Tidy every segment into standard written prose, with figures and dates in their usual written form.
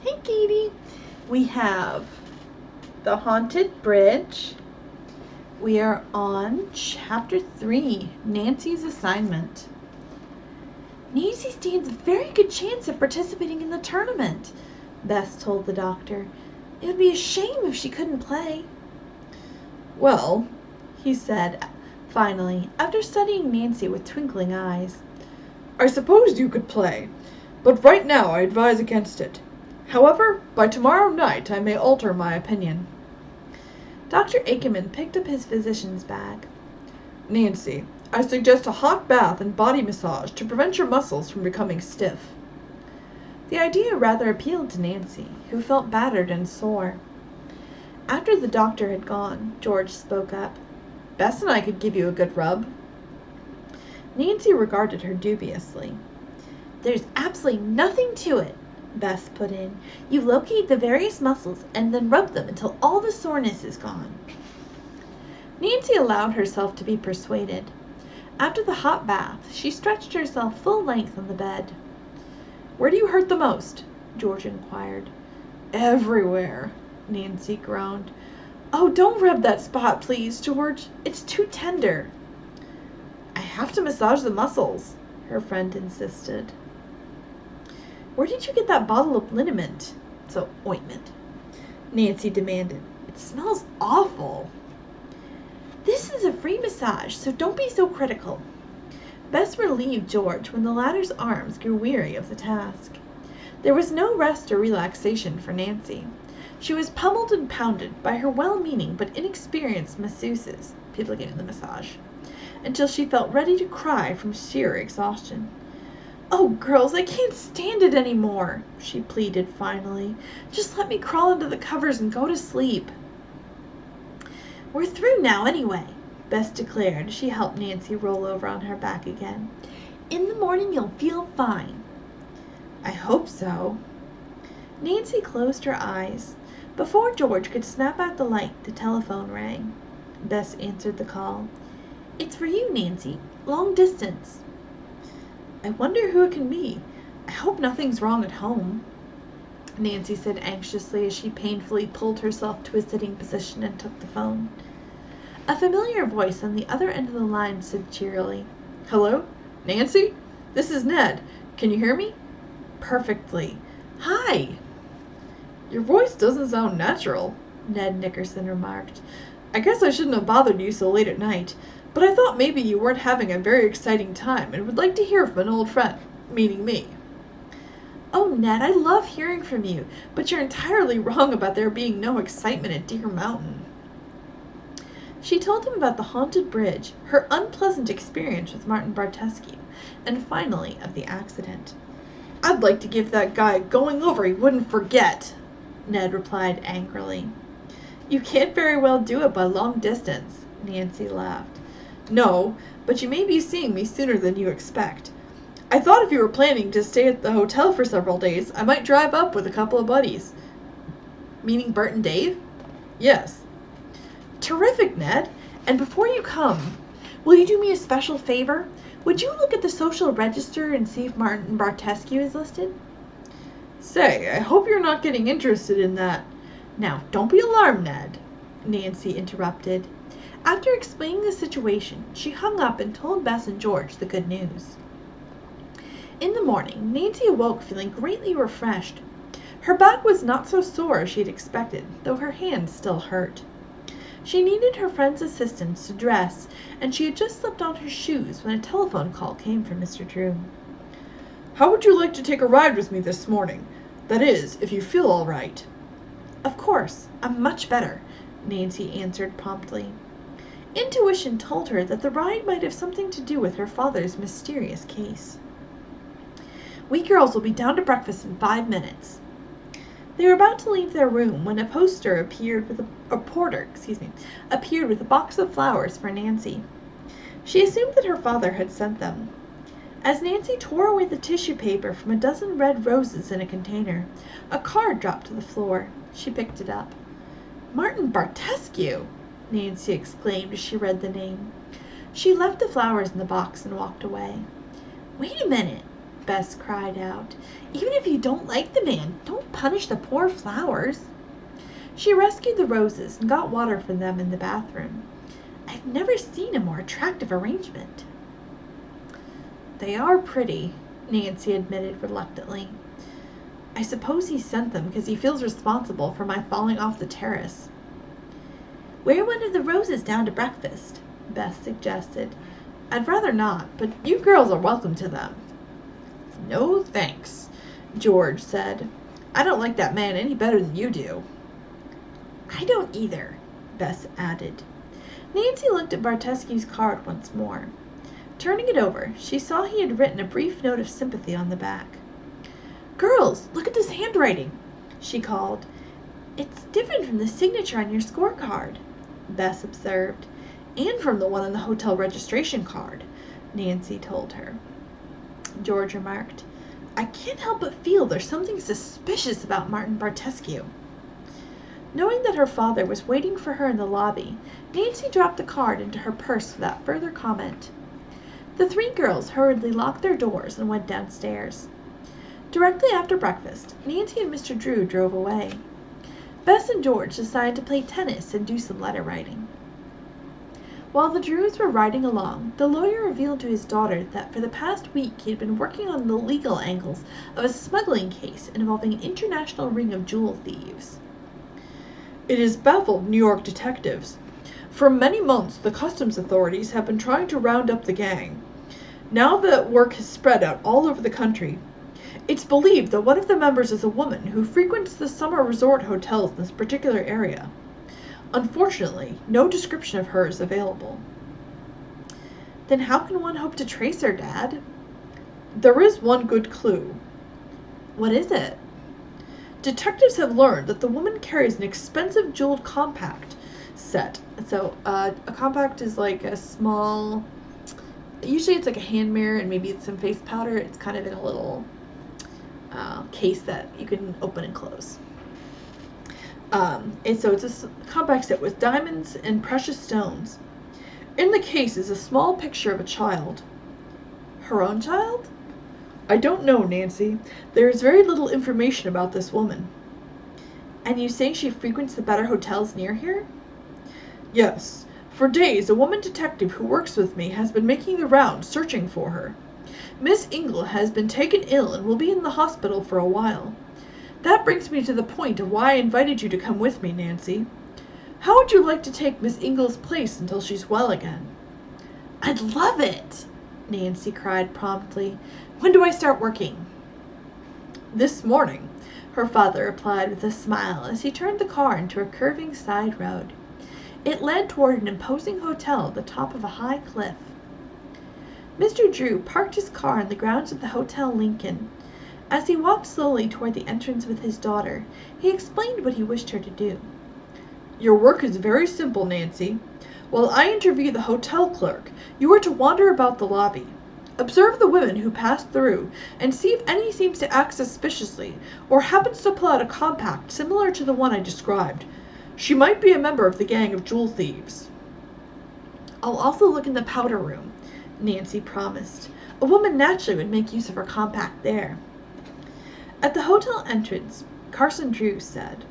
Hey, Katie. We have The Haunted Bridge. We are on Chapter 3, Nancy's Assignment. Nancy stands a very good chance of participating in the tournament, Bess told the doctor. It would be a shame if she couldn't play. Well, he said, finally, after studying Nancy with twinkling eyes. I suppose you could play, but right now I advise against it. However, by tomorrow night I may alter my opinion. Dr. Akerman picked up his physician's bag. Nancy, I suggest a hot bath and body massage to prevent your muscles from becoming stiff. The idea rather appealed to Nancy, who felt battered and sore. After the doctor had gone, George spoke up. Bess and I could give you a good rub. Nancy regarded her dubiously. There's absolutely nothing to it, Bess put in. You locate the various muscles and then rub them until all the soreness is gone. Nancy allowed herself to be persuaded. After the hot bath, she stretched herself full length on the bed. Where do you hurt the most? George inquired. Everywhere, Nancy groaned. Oh, don't rub that spot, please, George. It's too tender. I have to massage the muscles, her friend insisted. Where did you get that bottle of liniment? So, ointment, Nancy demanded. It smells awful. This is a free massage, so don't be so critical. Bess relieved George when the latter's arms grew weary of the task. There was no rest or relaxation for Nancy. She was pummeled and pounded by her well-meaning but inexperienced masseuses, people giving the massage, until she felt ready to cry from sheer exhaustion. Oh, girls, I can't stand it anymore, she pleaded finally. Just let me crawl under the covers and go to sleep. We're through now anyway, Bess declared as she helped Nancy roll over on her back again. In the morning you'll feel fine. I hope so. Nancy closed her eyes. Before George could snap out the light, the telephone rang. Bess answered the call. It's for you, Nancy. Long distance. I wonder who it can be. I hope nothing's wrong at home, Nancy said anxiously as she painfully pulled herself to a sitting position and took the phone. A familiar voice on the other end of the line said cheerily, Hello? Nancy? This is Ned. Can you hear me? Perfectly. Hi. Your voice doesn't sound natural, Ned Nickerson remarked. I guess I shouldn't have bothered you so late at night, but I thought maybe you weren't having a very exciting time and would like to hear from an old friend, meaning me. Oh, Ned, I love hearing from you, but you're entirely wrong about there being no excitement at Deer Mountain. She told him about the haunted bridge, her unpleasant experience with Martin Bartescu, and finally of the accident. I'd like to give that guy a going over he wouldn't forget, Ned replied angrily. You can't very well do it by long distance, Nancy laughed. No, but you may be seeing me sooner than you expect. I thought if you were planning to stay at the hotel for several days, I might drive up with a couple of buddies. Meaning Bert and Dave? Yes. Terrific, Ned. And before you come, will you do me a special favor? Would you look at the social register and see if Martin Bartescu is listed? Say, I hope you're not getting interested in that. Now, don't be alarmed, Ned, Nancy interrupted. After explaining the situation, she hung up and told Bess and George the good news. In the morning, Nancy awoke feeling greatly refreshed. Her back was not so sore as she had expected, though her hands still hurt. She needed her friend's assistance to dress, and she had just slipped on her shoes when a telephone call came from Mr. Drew. How would you like to take a ride with me this morning? That is, if you feel all right. Of course, I'm much better, Nancy answered promptly. Intuition told her that the ride might have something to do with her father's mysterious case. We girls will be down to breakfast in 5 minutes. They were about to leave their room when a porter appeared with a box of flowers for Nancy. She assumed that her father had sent them. As Nancy tore away the tissue paper from a dozen red roses in a container, a card dropped to the floor. She picked it up. Martin Bartescu! Nancy exclaimed as she read the name. She left the flowers in the box and walked away. Wait a minute, Bess cried out. Even if you don't like the man, don't punish the poor flowers. She rescued the roses and got water for them in the bathroom. I've never seen a more attractive arrangement. They are pretty, Nancy admitted reluctantly. I suppose he sent them because he feels responsible for my falling off the terrace. Wear one of the roses down to breakfast, Beth suggested. I'd rather not, but you girls are welcome to them. No thanks, George said. I don't like that man any better than you do. I don't either, Beth added. Nancy looked at Bartescu's card once more. Turning it over, she saw he had written a brief note of sympathy on the back. Girls, look at this handwriting, she called. It's different from the signature on your scorecard, Beth observed, and from the one on the hotel registration card, Nancy told her. George remarked, I can't help but feel there's something suspicious about Martin Bartescu. Knowing that her father was waiting for her in the lobby, Nancy dropped the card into her purse without further comment. The three girls hurriedly locked their doors and went downstairs. Directly after breakfast, Nancy and Mr. Drew drove away. Bess and George decided to play tennis and do some letter writing. While the Drews were riding along, the lawyer revealed to his daughter that for the past week he had been working on the legal angles of a smuggling case involving an international ring of jewel thieves. It has baffled New York detectives. For many months, the customs authorities have been trying to round up the gang. Now that work has spread out all over the country, it's believed that one of the members is a woman who frequents the summer resort hotels in this particular area. Unfortunately, no description of her is available. Then how can one hope to trace her, Dad? There is one good clue. What is it? Detectives have learned that the woman carries an expensive jeweled compact set. So, a compact is like a small, usually it's like a hand mirror and maybe it's some face powder. It's kind of in a little case that you can open and close. And so it's a compact set with diamonds and precious stones. In the case is a small picture of a child. Her own child? I don't know, Nancy. There is very little information about this woman. And you say she frequents the better hotels near here? Yes. For days, a woman detective who works with me has been making the rounds searching for her. Miss Ingle has been taken ill and will be in the hospital for a while. That brings me to the point of why I invited you to come with me, Nancy. How would you like to take Miss Ingle's place until she's well again? I'd love it, Nancy cried promptly. When do I start working? This morning, her father replied with a smile as he turned the car into a curving side road. It led toward an imposing hotel at the top of a high cliff. Mr. Drew parked his car on the grounds of the Hotel Lincoln. As he walked slowly toward the entrance with his daughter, he explained what he wished her to do. Your work is very simple, Nancy. While I interview the hotel clerk, you are to wander about the lobby. Observe the women who pass through and see if any seems to act suspiciously or happens to pull out a compact similar to the one I described. She might be a member of the gang of jewel thieves. I'll also look in the powder room, Nancy promised. A woman naturally would make use of her compact there. At the hotel entrance, Carson Drew said,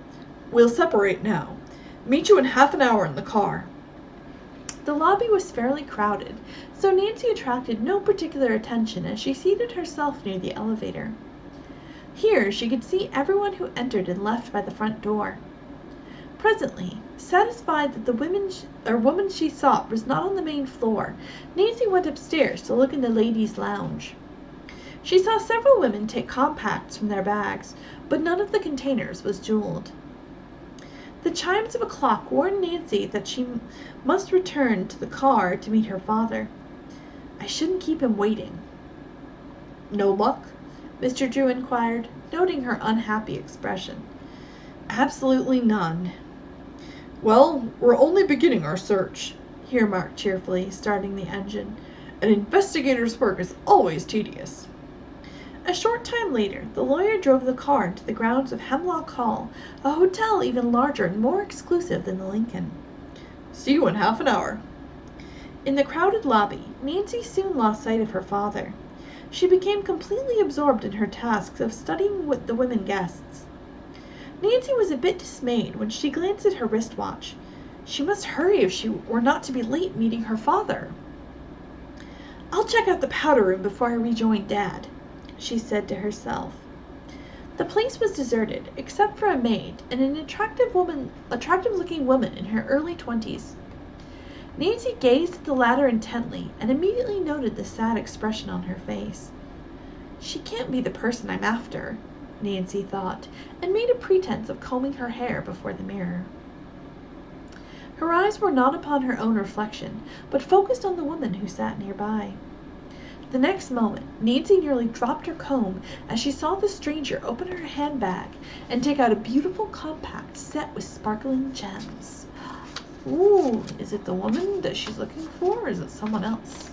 We'll separate now. Meet you in half an hour in the car. The lobby was fairly crowded, so Nancy attracted no particular attention as she seated herself near the elevator. Here she could see everyone who entered and left by the front door. Presently, satisfied that the woman she sought was not on the main floor, Nancy went upstairs to look in the ladies' lounge. She saw several women take compacts from their bags, but none of the containers was jeweled. The chimes of a clock warned Nancy that she must return to the car to meet her father. I shouldn't keep him waiting. No luck? Mr. Drew inquired, noting her unhappy expression. Absolutely none. Well, we're only beginning our search, he remarked cheerfully, starting the engine. An investigator's work is always tedious. A short time later, the lawyer drove the car into the grounds of Hemlock Hall, a hotel even larger and more exclusive than the Lincoln. See you in half an hour. In the crowded lobby, Nancy soon lost sight of her father. She became completely absorbed in her tasks of studying with the women guests. Nancy was a bit dismayed when she glanced at her wristwatch. She must hurry if she were not to be late meeting her father. "I'll check out the powder room before I rejoin Dad," she said to herself. The place was deserted, except for a maid and an attractive-looking woman in her early 20s. Nancy gazed at the latter intently and immediately noted the sad expression on her face. "She can't be the person I'm after," Nancy thought, and made a pretense of combing her hair before the mirror. Her eyes were not upon her own reflection, but focused on the woman who sat nearby. The next moment Nancy nearly dropped her comb as she saw the stranger open her handbag and take out a beautiful compact set with sparkling gems. Ooh, is it the woman that she's looking for, or is it someone else?